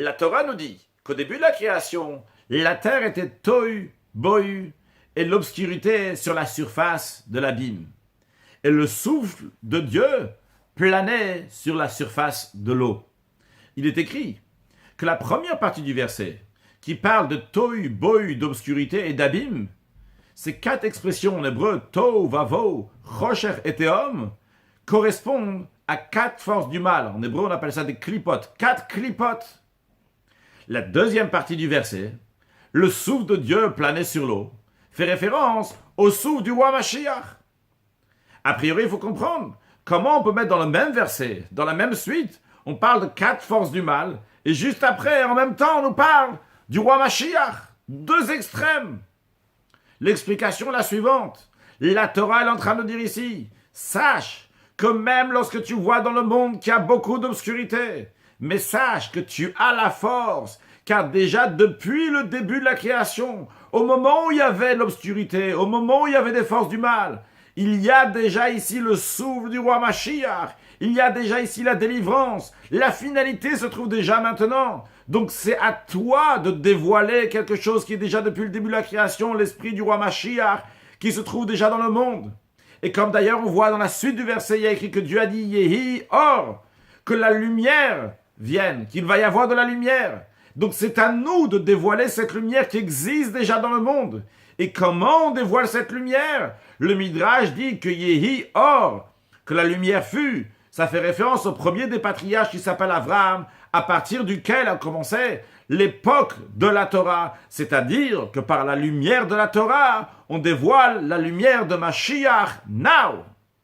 La Torah nous dit qu'au début de la création, la terre était tohu, bohu, et l'obscurité sur la surface de l'abîme. Et le souffle de Dieu planait sur la surface de l'eau. Il est écrit que la première partie du verset, qui parle de tohu, bohu, d'obscurité et d'abîme, ces quatre expressions en hébreu, tohu, vavo, chosher et tehom, correspondent à quatre forces du mal. En hébreu, on appelle ça des clipotes. Quatre clipotes. La deuxième partie du verset, le souffle de Dieu planait sur l'eau, fait référence au souffle du roi Mashiach. A priori, il faut comprendre comment on peut mettre dans le même verset, dans la même suite, on parle de quatre forces du mal, et juste après, en même temps, on nous parle du roi Mashiach. Deux extrêmes. L'explication est la suivante. La Torah est en train de dire ici, sache que même lorsque tu vois dans le monde qu'il y a beaucoup d'obscurité, mais sache que tu as la force, car déjà depuis le début de la création, au moment où il y avait l'obscurité, au moment où il y avait des forces du mal, il y a déjà ici le souffle du roi Mashiach, il y a déjà ici la délivrance, la finalité se trouve déjà maintenant. Donc c'est à toi de dévoiler quelque chose qui est déjà depuis le début de la création, l'esprit du roi Mashiach, qui se trouve déjà dans le monde. Et comme d'ailleurs on voit dans la suite du verset, il y a écrit que Dieu a dit « Yehi or », que la lumière vienne, qu'il va y avoir de la lumière. Donc c'est à nous de dévoiler cette lumière qui existe déjà dans le monde. Et comment on dévoile cette lumière? Le Midrash dit que Yehi or, que la lumière fut. Ça fait référence au premier des patriarches qui s'appelle Abraham, à partir duquel a commencé l'époque de la Torah. C'est-à-dire que par la lumière de la Torah, on dévoile la lumière de Mashiach now.